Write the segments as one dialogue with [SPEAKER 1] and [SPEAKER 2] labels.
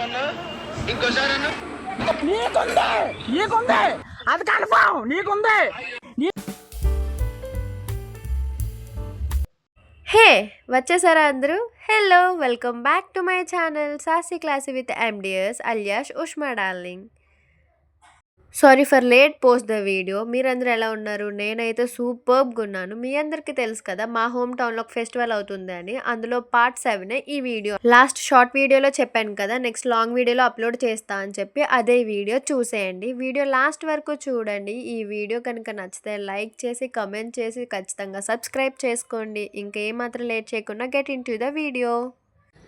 [SPEAKER 1] నీకుంది నీకుంది అది కన్ఫర్మ్ నీకుంది.
[SPEAKER 2] హే వచ్చేసారా అందరూ? Hello, welcome back to my channel sassy classy with endears alias Ushma darling. Sorry for late post the video. మీరందరూ ఎలా ఉన్నారు? నేనైతే సూపర్బ్గా ఉన్నాను. మీ అందరికీ తెలుసు కదా మా హోమ్ టౌన్లో ఒక ఫెస్టివల్ అవుతుంది అని. అందులో పార్ట్ 7 ఈ వీడియో. లాస్ట్ షార్ట్ వీడియోలో చెప్పాను కదా నెక్స్ట్ లాంగ్ వీడియోలో అప్లోడ్ చేస్తా అని చెప్పి, అదే వీడియో చూసేయండి. వీడియో లాస్ట్ వరకు చూడండి. ఈ వీడియో కనుక నచ్చితే లైక్ చేసి కమెంట్ చేసి ఖచ్చితంగా సబ్స్క్రైబ్ చేసుకోండి. ఇంకా ఏమాత్రం లేట్ చేయకుండా get in to the video.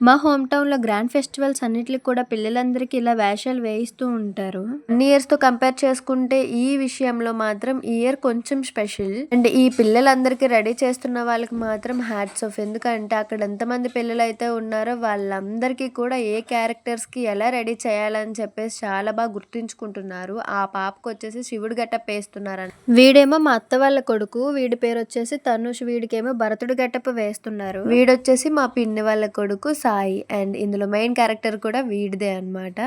[SPEAKER 2] మా హోమ్ టౌన్లో గ్రాండ్ ఫెస్టివల్స్ అన్నిటికి కూడా పిల్లలందరికీ ఇలా వేషాలు వేయిస్తూ ఉంటారు. అన్ని ఇయర్స్తో కంపేర్ చేసుకుంటే ఈ విషయంలో మాత్రం ఈ ఇయర్ కొంచెం స్పెషల్. అండ్ ఈ పిల్లలందరికీ రెడీ చేస్తున్న వాళ్ళకి మాత్రం హ్యాట్స్ ఆఫ్. ఎందుకంటే అక్కడ ఎంతమంది పిల్లలు అయితే ఉన్నారో వాళ్ళందరికీ కూడా ఏ క్యారెక్టర్స్కి ఎలా రెడీ చేయాలని చెప్పేసి చాలా బాగా గుర్తుంచుకుంటున్నారు. ఆ పాపకు వచ్చేసి శివుడు గెటప్ వేస్తున్నారని, వీడేమో మా అత్త వాళ్ళ కొడుకు, వీడి పేరు వచ్చేసి తనుష్, వీడికేమో భరతుడు గెటప్ వేస్తున్నారు. వీడొచ్చేసి మా పిన్ని వాళ్ళ కొడుకు సాయి. అండ్ ఇందులో మెయిన్ క్యారెక్టర్ కూడా వీడిదే అనమాట.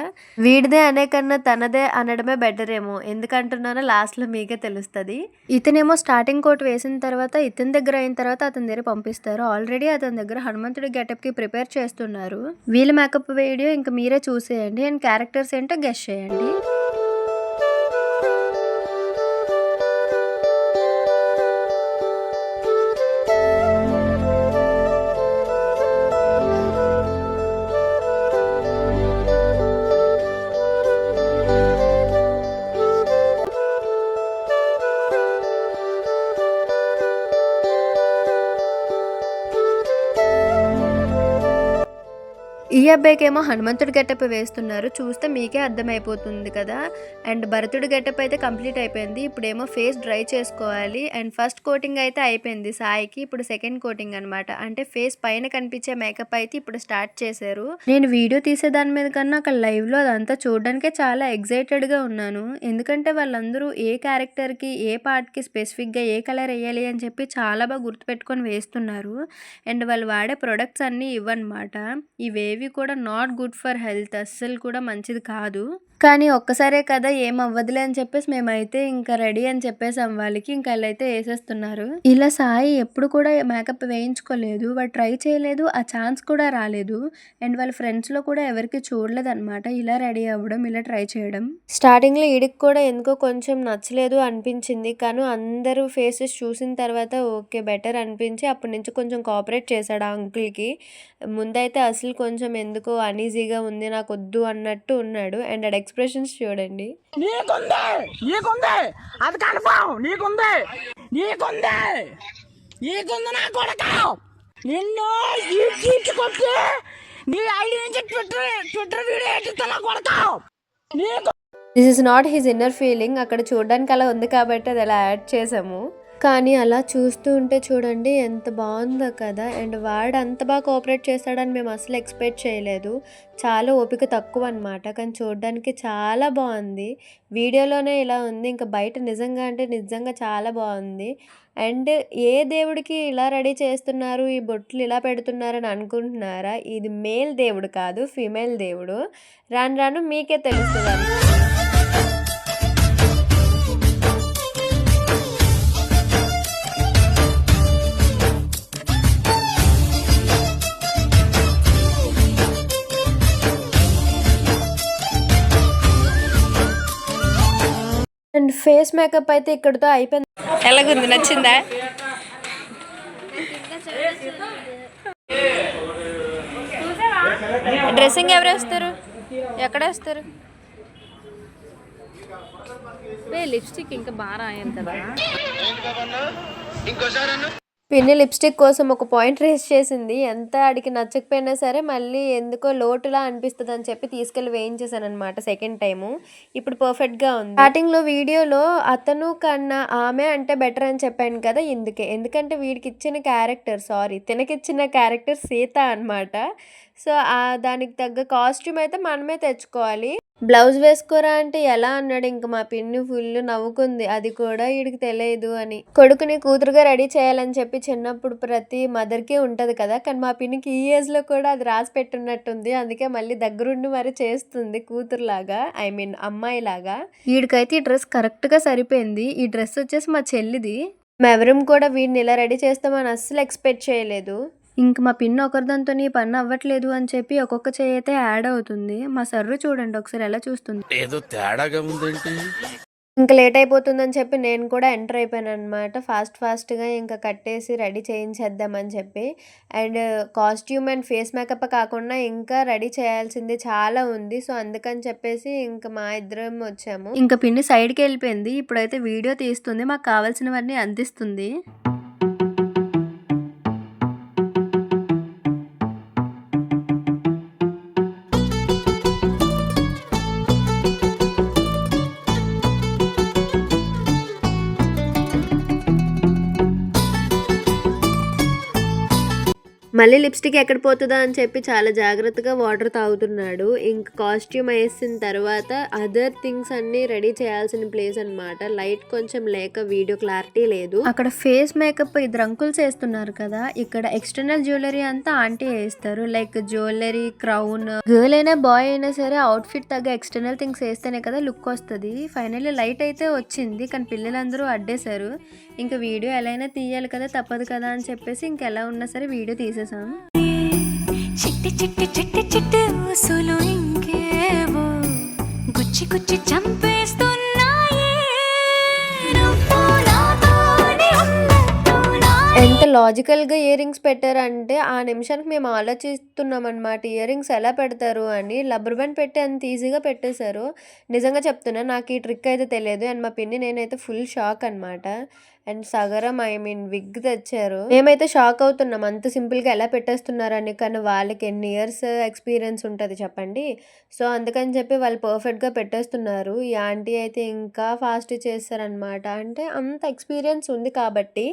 [SPEAKER 2] వీడిదే అనే కన్నా తనదే అనడమే బెటర్ ఏమో. ఎందుకంటున్నానో లాస్ట్ లో మీకే తెలుస్తుంది. ఇతనేమో స్టార్టింగ్ కోట్ వేసిన తర్వాత ఇతని దగ్గర అయిన తర్వాత అతని దగ్గర పంపిస్తారు. ఆల్రెడీ అతని దగ్గర హనుమంతుడి గెటప్ కి ప్రిపేర్ చేస్తున్నారు. వీళ్ళ మేకప్ వీడియో ఇంకా మీరే చూసేయండి. అండ్ క్యారెక్టర్స్ ఏంటో గెస్ చేయండి. ఈ అబ్బాయికేమో హనుమంతుడి గెటప్ వేస్తున్నారు. చూస్తే మీకే అర్థమైపోతుంది కదా. అండ్ భరతుడి గెటప్ అయితే కంప్లీట్ అయిపోయింది. ఇప్పుడేమో ఫేస్ డ్రై చేసుకోవాలి. అండ్ ఫస్ట్ కోటింగ్ అయితే అయిపోయింది సాయికి. ఇప్పుడు సెకండ్ కోటింగ్ అనమాట. అంటే ఫేస్ పైన కనిపించే మేకప్ అయితే ఇప్పుడు స్టార్ట్ చేశారు. నేను వీడియో తీసే దాని మీద కన్నా అక్కడ లైవ్లో అదంతా చూడడానికే చాలా ఎగ్జైటెడ్గా ఉన్నాను. ఎందుకంటే వాళ్ళందరూ ఏ క్యారెక్టర్కి ఏ పార్ట్కి స్పెసిఫిక్గా ఏ కలర్ వేయాలి అని చెప్పి చాలా బాగా గుర్తుపెట్టుకొని వేస్తున్నారు. అండ్ వాళ్ళు వాడే ప్రొడక్ట్స్ అన్నీ ఇవన్నమాట. ఇవేవి కూడా నాట్ గుడ్ ఫర్ హెల్త్, అస్సలు కూడా మంచిది కాదు. కానీ ఒక్కసారే కదా ఏం అవ్వదులే అని చెప్పేసి మేమైతే ఇంకా రెడీ అని చెప్పేసాం వాళ్ళకి. ఇంకా వాళ్ళైతే వేసేస్తున్నారు. ఇలా సాయి ఎప్పుడు కూడా మేకప్ వేయించుకోలేదు, వాడు ట్రై చేయలేదు, ఆ ఛాన్స్ కూడా రాలేదు. అండ్ వాళ్ళ ఫ్రెండ్స్లో కూడా ఎవరికి చూడలేదు అనమాట ఇలా రెడీ అవ్వడం, ఇలా ట్రై చేయడం. స్టార్టింగ్లో ఈడికి కూడా ఎందుకో కొంచెం నచ్చలేదు అనిపించింది. కానీ అందరూ ఫేసెస్ చూసిన తర్వాత ఓకే బెటర్ అనిపించి అప్పటి నుంచి కొంచెం కోఆపరేట్ చేశాడు ఆ అంకుల్కి. ముందైతే అసలు కొంచెం ఎందుకో అనీజీగా ఉంది, నాకు వద్దు అన్నట్టు ఉన్నాడు. అండ్ ఎక్స్ప్రెషన్స్ చూడండి.
[SPEAKER 1] నీకుంది నీకుంది అది కన్ఫర్మ్ నీకుంది నీకుంది నీకుంది నా కొడక. నిన్ను కొట్టి నీ ఐడి నుంచి ట్విట్టర్ వీడియో ఎట్టుతా నా కొడక.
[SPEAKER 2] This is not his inner feeling. అక్కడ చూడడానికి అలా ఉంది కాబట్టి అది అలా యాడ్ చేసాము. కానీ అలా చూస్తూ ఉంటే చూడండి ఎంత బాగుందో కదా. అండ్ వాడు అంత బాగా కోఆపరేట్ చేస్తాడని మేము అసలు ఎక్స్పెక్ట్ చేయలేదు. చాలా ఓపిక తక్కువ అనమాట. కానీ చూడడానికి చాలా బాగుంది. వీడియోలోనే ఇలా ఉంది, ఇంకా బయట నిజంగా అంటే నిజంగా చాలా బాగుంది. అండ్ ఏ దేవుడికి ఇలా రెడీ చేస్తున్నారు, ఈ బొట్లు ఇలా పెడుతున్నారని అనుకుంటున్నారా? ఇది మేల్ దేవుడు కాదు, ఫీమేల్ దేవుడు. రాను రాను మీకే తెలుస్తుంది. అండ్ ఫేస్ మేకప్ అయితే ఇక్కడితో అయిపోయింది. ఎలాగుంది, నచ్చిందా? డ్రెస్సింగ్ ఎవరు వేస్తారు, ఎక్కడ వేస్తారు?
[SPEAKER 3] లిప్స్టిక్ ఇంకా బాగా రాయాలి కదా.
[SPEAKER 2] పిన్ని లిప్స్టిక్ కోసం ఒక పాయింట్ రేస్ చేసింది. ఎంత అడిగి నచ్చకపోయినా సరే మళ్ళీ ఎందుకో లోటులా అనిపిస్తుంది అని చెప్పి తీసుకెళ్ళి వేయించేసాను అనమాట సెకండ్ టైము. ఇప్పుడు పర్ఫెక్ట్గా ఉంది. స్టార్టింగ్లో వీడియోలో అతను కన్నా ఆమె అంటే బెటర్ అని చెప్పాను కదా, ఎందుకంటే వీడికి ఇచ్చిన క్యారెక్టర్ తినకిచ్చిన క్యారెక్టర్ సీత అనమాట. సో దానికి తగ్గ కాస్ట్యూమ్ అయితే మనమే తెచ్చుకోవాలి. బ్లౌజ్ వేసుకోరా అంటే ఎలా అన్నాడు. ఇంక మా పిన్ని ఫుల్ నవ్వుకుంది. అది కూడా వీడికి తెలియదు అని. కొడుకుని కూతురుగా రెడీ చేయాలని చెప్పి చిన్నప్పుడు ప్రతి మదర్కి ఉంటది కదా, కానీ మా పిన్నికి ఈ ఏజ్ లో కూడా అది రాసి పెట్టున్నట్టుంది. అందుకే మళ్ళీ దగ్గరుండి మరి చేస్తుంది కూతురులాగా, ఐ మీన్ అమ్మాయిలాగా. వీడికైతే ఈ డ్రెస్ కరెక్ట్ గా సరిపోయింది. ఈ డ్రెస్ వచ్చేసి మా చెల్లిది. మేమెవరం కూడా వీడిని ఇలా రెడీ చేస్తామని అస్సలు ఎక్స్పెక్ట్ చేయలేదు. ఇంక మా పిన్ ఒకరిదాంతో ఈ పని అవ్వట్లేదు అని చెప్పి ఒక్కొక్క చేయి అయితే యాడ్ అవుతుంది. మా సర్రు చూడండి ఒకసారి ఎలా చూస్తుంది.
[SPEAKER 4] ఏదో తేడాగా ఉందేంటి.
[SPEAKER 2] ఇంకా లేట్ అయిపోతుందని చెప్పి నేను కూడా ఎంటర్ అయిపోయాను అనమాట. ఫాస్ట్గా ఇంకా కట్టేసి రెడీ చేయించేద్దామని చెప్పి. And costume and face makeup కాకుండా ఇంకా రెడీ చేయాల్సింది చాలా ఉంది. సో అందుకని చెప్పేసి ఇంకా మా ఇద్దరం వచ్చాము. ఇంకా పిన్ని సైడ్కి వెళ్ళిపోయింది. ఇప్పుడైతే వీడియో తీస్తుంది, మాకు కావాల్సినవన్నీ అందిస్తుంది. మళ్ళీ లిప్స్టిక్ ఎక్కడ పోతుందా అని చెప్పి చాలా జాగ్రత్తగా వాటర్ తాగుతున్నాడు. ఇంక కాస్ట్యూమ్ వేసిన తర్వాత అదర్ థింగ్స్ అన్ని రెడీ చేయాల్సిన ప్లేస్ అనమాట. లైట్ కొంచెం లేక వీడియో క్లారిటీ లేదు. అక్కడ ఫేస్ మేకప్ ఇద్దరు అంకుల్స్ వేస్తున్నారు కదా, ఇక్కడ ఎక్స్టర్నల్ జ్యువెలరీ అంతా ఆంటీ వేస్తారు. Like jewellery, crown. గర్ల్ అయినా బాయ్ అయినా సరే అవుట్ ఫిట్ తగ్గ ఎక్స్టర్నల్ థింగ్స్ వేస్తేనే కదా లుక్ వస్తుంది. ఫైనల్లీ లైట్ అయితే వచ్చింది, కానీ పిల్లలందరూ అడ్డేశారు. ఇంకా వీడియో ఎలా అయినా తీయాలి కదా, తప్పదు కదా అని చెప్పేసి ఇంకెలా ఉన్నా సరే వీడియో తీసేసాం.
[SPEAKER 5] చిట్టి చిట్టి చిట్టి చిట్టి ఊసులు ఇంకేవో గుచ్చి గుచ్చి చంపేస్తున్నాయే.
[SPEAKER 2] ఎంత లాజికల్గా ఇయర్ రింగ్స్ పెట్టారంటే ఆ నిమిషానికి మేము ఆలోచిస్తున్నాం అనమాట, ఇయర్ రింగ్స్ ఎలా పెడతారు అని. రబ్బర్ బ్యాండ్ పెట్టి అంత ఈజీగా పెట్టేశారు. నిజంగా చెప్తున్నా, నాకు ఈ ట్రిక్ అయితే తెలియదు. అండ్ మా పిన్ని నేనైతే ఫుల్ షాక్ అనమాట. అండ్ సగరం, ఐ మీన్ విగ్ తెచ్చారు. మేమైతే షాక్ అవుతున్నాం అంత సింపుల్గా ఎలా పెట్టేస్తున్నారని. కానీ వాళ్ళకి ఎన్ని ఇయర్స్ ఎక్స్పీరియన్స్ ఉంటుంది చెప్పండి. సో అందుకని చెప్పి వాళ్ళు పర్ఫెక్ట్గా పెట్టేస్తున్నారు. ఈ ఆంటీ అయితే ఇంకా ఫాస్ట్ చేస్తారనమాట. అంటే అంత ఎక్స్పీరియన్స్ ఉంది కాబట్టి.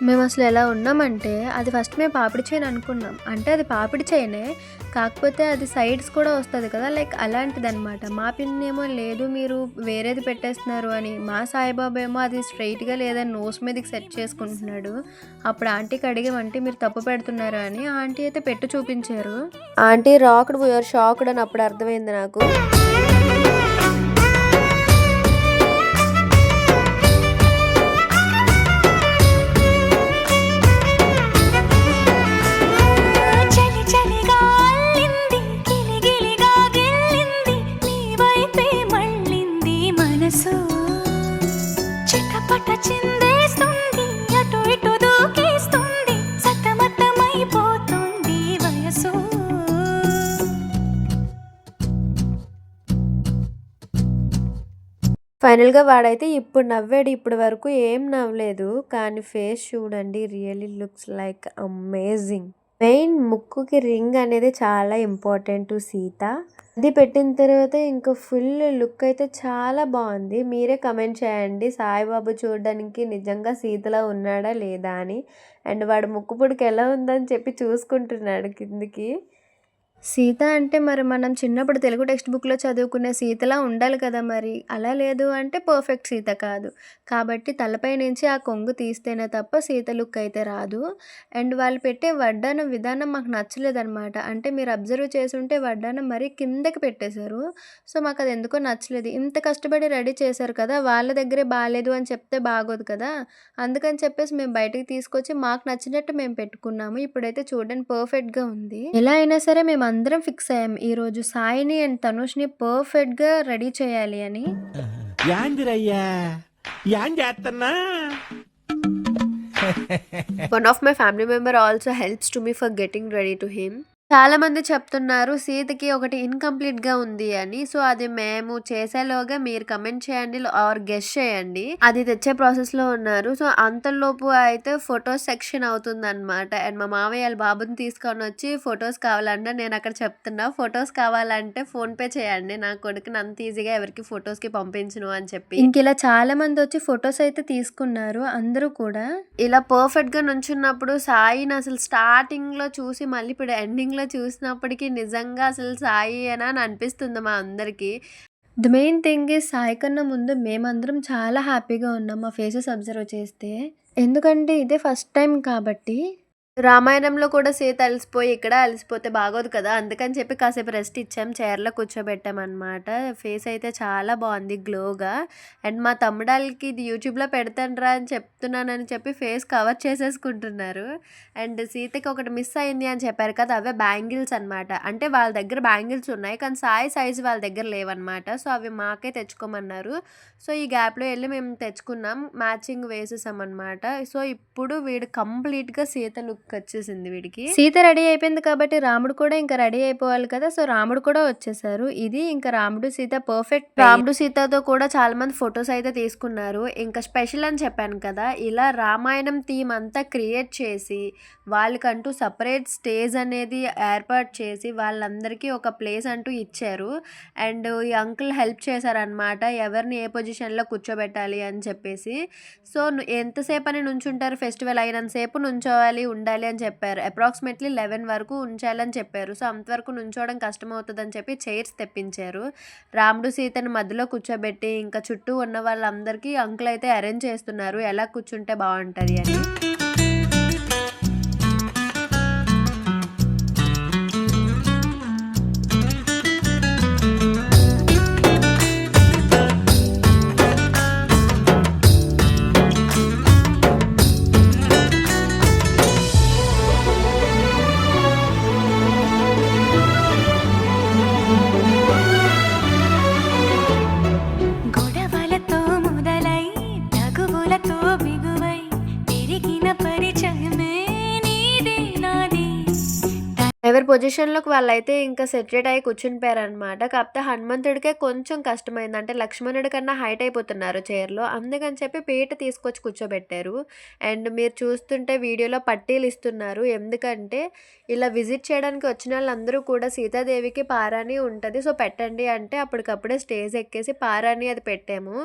[SPEAKER 2] మేము అసలు ఎలా ఉన్నామంటే, అది ఫస్ట్ మేము పాపిడి చైన్ అనుకున్నాం. అంటే అది పాపిడి చైనే, కాకపోతే అది సైడ్స్ కూడా వస్తుంది కదా, లైక్ అలాంటిది అనమాట. మా పిన్ ఏమో లేదు మీరు వేరేది పెట్టేస్తున్నారు అని. మా సాయిబాబా ఏమో అది స్ట్రైట్గా లేదని నోస్ మీదకి సెట్ చేసుకుంటున్నాడు. అప్పుడు ఆంటీకి అడిగామంటే మీరు తప్పు పెడుతున్నారు అని. ఆంటీ అయితే పెట్టి చూపించారు. ఆంటీ రాక్డ్ వీఆర్ షాక్డ్ అని అప్పుడు అర్థమైంది నాకు. ఫైనల్గా వాడైతే ఇప్పుడు నవ్వాడు. ఇప్పటి వరకు ఏం నవ్వలేదు, కానీ ఫేస్ చూడండి, really looks like amazing. Main ముక్కుకి రింగ్ అనేది చాలా ఇంపార్టెంట్ టు సీత. అది పెట్టిన తర్వాత ఇంకా ఫుల్ లుక్ అయితే చాలా బాగుంది. మీరే కమెంట్ చేయండి సాయిబాబు చూడడానికి నిజంగా సీతలా ఉన్నాడా లేదా అని. అండ్ వాడు ముక్కు పుడికి ఎలా ఉందని చెప్పి చూసుకుంటున్నాడు కిందికి. సీత అంటే మరి మనం చిన్నప్పుడు తెలుగు టెక్స్ట్ బుక్లో చదువుకునే సీతలా ఉండాలి కదా, మరి అలా లేదు అంటే పర్ఫెక్ట్ సీత కాదు. కాబట్టి తలపై నుంచి ఆ కొంగు తీస్తేనే తప్ప సీత లుక్ అయితే రాదు. అండ్ వాళ్ళు పెట్టే వడ్డానం విధానం మాకు నచ్చలేదన్నమాట. అంటే మీరు అబ్జర్వ్ చేసి ఉంటే వడ్డానం మరీ కిందకి పెట్టేశారు. సో మాకు అది ఎందుకో నచ్చలేదు. ఇంత కష్టపడి రెడీ చేశారు కదా, వాళ్ళ దగ్గరే బాగాలేదు అని చెప్తే బాగోదు కదా. అందుకని చెప్పేసి మేము బయటకు తీసుకొచ్చి మాకు నచ్చినట్టు మేము పెట్టుకున్నాము. ఇప్పుడైతే చూడండి పర్ఫెక్ట్గా ఉంది. ఎలా అయినా సరే మేము అందరం ఫిక్స్ అయ్యాం ఈరోజు సాయిని అండ్ తనుష్ని పర్ఫెక్ట్గా రెడీ చేయాలి అని. One of my family member also helps to me for getting ready to him. చాలా మంది చెప్తున్నారు సీతకి ఒకటి ఇన్కంప్లీట్‌గా ఉంది అని. సో, అది మేము చేసేలోగా మీరు కమెంట్ చేయండి ఆర్ గెస్ చేయండి. అది తెచ్చే ప్రాసెస్‌లో ఉన్నారు. సో, అంతలోపు అయితే ఫోటోస్ సెక్షన్ అవుతుందన్నమాట. అండ్ మా మామయ్య వాళ్ళ బాబుని తీసుకొనొచ్చి ఫోటోస్ కావాలంటే నేనక్కడ చెప్తున్నా, ఫోటోస్ కావాలంటే ఫోన్‌పే చేయండి. నా కొడుకుని అంత ఈజీగా ఎవరికీ ఫోటోస్‌కి పంపించను అని చెప్పి. ఇంకిలా చాలా మందొచ్చి ఫోటోస్ అయితే తీసుకున్నారు అందరూ కూడా. ఇలా పర్ఫెక్ట్‌గా నుంచున్నప్పుడు సాయిని అసలు స్టార్టింగ్‌లో చూసి మళ్ళీ ఇప్పుడు ఎండింగ్‌లో చూసినప్పటికి నిజంగా అసలు సాయేనా అని అనిపిస్తుంది మా అందరికీ. The main thing is Sai కన్నా ముందు మేమందరం చాలా హ్యాపీగా ఉన్నాం మా ఫేసెస్ అబ్జర్వ్ చేస్తే. ఎందుకంటే ఇదే ఫస్ట్ టైం కాబట్టి. రామాయణంలో కూడా సీత అలసిపోయి ఇక్కడ అలసిపోతే బాగోదు కదా! అందుకని చెప్పి కాసేపు రెస్ట్ ఇచ్చాం. చైర్‌లో కూర్చోబెట్టామనమాట. ఫేస్ అయితే చాలా బాగుంది గ్లోగా. అండ్ మా తమ్ముడాళ్ళకి ఇది యూట్యూబ్‌లో పెడతానురా అని చెప్తున్నానని చెప్పి ఫేస్ కవర్ చేసేసుకుంటున్నారు. అండ్ సీతకి ఒకటి మిస్ అయింది అని చెప్పారు కదా! అవే బ్యాంగిల్స్ అనమాట. అంటే వాళ్ళ దగ్గర బ్యాంగిల్స్ ఉన్నాయి. కానీ సాయి సైజ్ వాళ్ళ దగ్గర లేవనమాట. సో, అవి మాకే తెచ్చుకోమన్నారు. సో, ఈ గ్యాప్‌లో ఎళ్లి మేము తెచ్చుకున్నాం. మ్యాచింగ్ వేసేసామనమాట. సో, ఇప్పుడు వీడు కంప్లీట్‌గా సీత లుక్ వచ్చేసింది వీడికి. సీత రెడీ అయిపోయింది కాబట్టి రాముడు కూడా ఇంకా రెడీ అయిపోవాలి కదా! సో, రాముడు కూడా వచ్చేసారు. ఇది ఇంకా రాముడు సీత పర్ఫెక్ట్. రాముడు సీతతో కూడా చాలా మంది ఫోటోస్ అయితే తీసుకున్నారు. ఇంకా స్పెషల్ అని చెప్పాను కదా! ఇలా రామాయణం థీమ్ అంతా క్రియేట్ చేసి వాళ్ళకంటూ సెపరేట్ స్టేజ్ అనేది ఏర్పాటు చేసి వాళ్ళందరికీ ఒక ప్లేస్ అంటూ ఇచ్చారు. అండ్ ఈ అంకుల్ హెల్ప్ చేశారనమాట. ఎవరిని ఏ పొజిషన్‌లో కూర్చోబెట్టాలి అని చెప్పేసి. సో, ఎంతసేపు అని నుంచుంటారు ఫెస్టివల్ అయినంత సేపు నుంచోవాలి, ఉండాలి అని చెప్పారు. అప్రాక్సిమేట్లీ 11 వరకు ఉంచాలని చెప్పారు. సో, అంతవరకు నుంచోవడం కష్టమవుతుందని చెప్పి చైర్స్ తెప్పించారు. రాముడు సీతని మధ్యలో కూర్చోబెట్టి ఇంకా చుట్టూ ఉన్న వాళ్ళందరికీ అంకుల్ అయితే అరేంజ్ చేస్తున్నారు ఎలా కూర్చుంటే బాగుంటుంది అని.
[SPEAKER 5] గొడవలతో మొదలై తగువులతో బిగువై పెరిగిన పరిచయమే నీది నాది.
[SPEAKER 2] ఎవరి పొజిషన్‌లోకి వాళ్ళైతే ఇంకా సెటరేట్ అయ్యి కూర్చునిపోయారనమాట. కాకపోతే హనుమంతుడికే కొంచెం కష్టమైంది. అంటే లక్ష్మణుడి కన్నా హైట్ అయిపోతున్నారు చైర్‌లో. అందుకని చెప్పి పీట తీసుకొచ్చి కూర్చోబెట్టారు. అండ్ మీరు చూస్తుంటే వీడియోలో పట్టీలు ఇస్తున్నారు. ఎందుకంటే ఇలా విజిట్ చేయడానికి వచ్చిన వాళ్ళందరూ కూడా సీతాదేవికి పారాణి ఉంటది. సో, పెట్టండి అంటే అప్పటికప్పుడే స్టేజ్ ఎక్కేసి పారాణి అది పెట్టాము.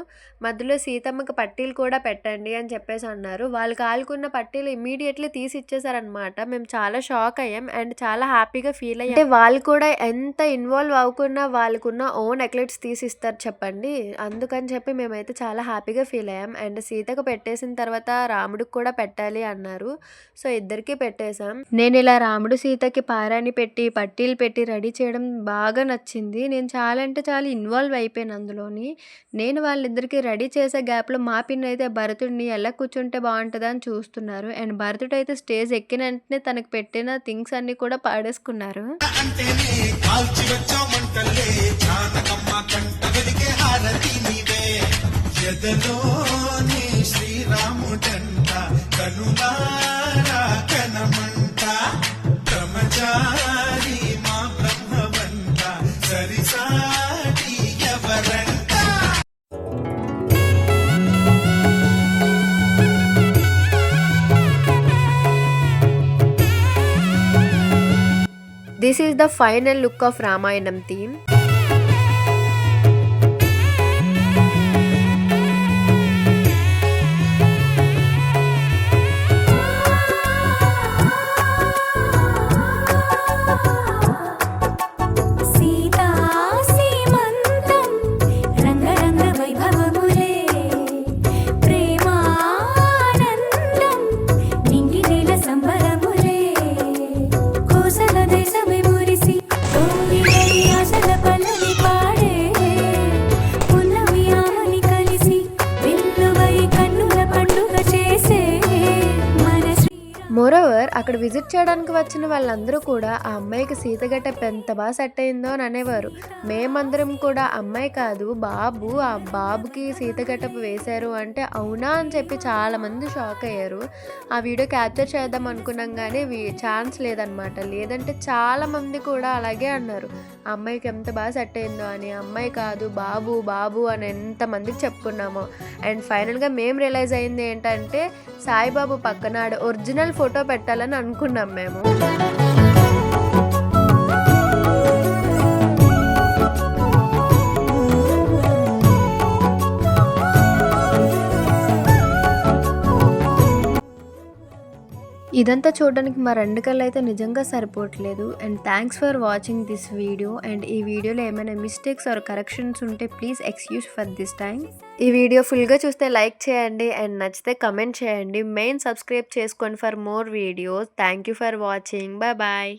[SPEAKER 2] మధ్యలో సీతమ్మకి పట్టీలు కూడా పెట్టండి అని చెప్పేసి అన్నారు. వాళ్ళు కాలుకున్న పట్టీలు ఇమ్మీడియేట్‌లీ తీసి ఇచ్చేసారనమాట. మేము చాలా షాక్ అయ్యాం. అండ్ చాలా హ్యాపీగా ఫీల్ అయ్యాం. అంటే వాళ్ళు కూడా ఎంత ఇన్వాల్వ్ అవ్వకున్నా వాళ్ళకున్న ఓన్ ఎక్లెట్స్ తీసిస్తారు చెప్పండి. అందుకని చెప్పి మేమైతే చాలా హ్యాపీగా ఫీల్ అయ్యాం. అండ్ సీతకు పెట్టేసిన తర్వాత రాముడికి కూడా పెట్టాలి అన్నారు. సో, ఇద్దరికీ పెట్టేశాం. నేను ఇలా రాముడు సీతకి పారాణి పెట్టి పట్టీలు పెట్టి రెడీ చేయడం బాగా నచ్చింది. నేను చాలా అంటే చాలా ఇన్వాల్వ్ అయిపోయాను అందులోని. నేను వాళ్ళిద్దరికీ రెడీ చేసే గ్యాప్‌లో మా పిన్ని అయితే భరతుడిని ఎలా కూర్చుంటే బాగుంటుందా అని చూస్తున్నారు. అండ్ భరతుడు అయితే స్టేజ్ ఎక్కిన వెంటనే తనకు పెట్టిన థింగ్స్ అన్నీ కూడా పాడేసుకున్నారు.
[SPEAKER 6] శ్రీరాముడంట కనులారా కనమంట బ్రహ్మచారి మా బ్రహ్మవంట సరిసాటి ఎవరంట.
[SPEAKER 2] This is the final look of Ramayanam theme.
[SPEAKER 5] Sita సీమంతం రంగరంగ వైభవములే ప్రేమానందం నింగి నీల సంబరములే కోసల దేశమే మురిసి కోవిలై ఆశల
[SPEAKER 2] అక్కడ విజిట్ చేయడానికి వచ్చిన వాళ్ళందరూ కూడా ఆ అమ్మాయికి సీత గెటప్ ఎంత బాగా సెట్ అయిందో అని అనేవారు. మేమందరం కూడా అమ్మాయి కాదు బాబు, ఆ బాబుకి సీత గెటప్ వేశారు అంటే అవునా అని చెప్పి చాలామంది షాక్ అయ్యారు. ఆ వీడియో క్యాప్చర్ చేద్దాం అనుకున్నాం కానీ ఛాన్స్ లేదనమాట. లేదంటే చాలామంది కూడా అలాగే అన్నారు, ఆ అమ్మాయికి ఎంత బాగా సెట్ అయిందో అని. అమ్మాయి కాదు బాబు బాబు అని ఎంతమందికి చెప్పుకున్నామో. అండ్ ఫైనల్గా మేము రియలైజ్ అయింది ఏంటంటే సాయిబాబు పక్కన ఒరిజినల్ ఫోటో పెట్టాలని అనుకున్నాం మేము. ఇదంతా చూడడానికి మా 2 కళ్ళు అయితే నిజంగా సరిపోవట్లేదు. And thanks for watching this video. And ఈ వీడియోలో ఏమైనా మిస్టేక్స్ ఆర్ కరెక్షన్స్ ఉంటే please excuse for this time. ఈ వీడియో ఫుల్గా చూస్తే లైక్ చేయండి అండ్ నచ్చితే కమెంట్ చేయండి. మెయిన్ సబ్స్క్రైబ్ చేసుకోండి for more videos. Thank you for watching. Bye bye.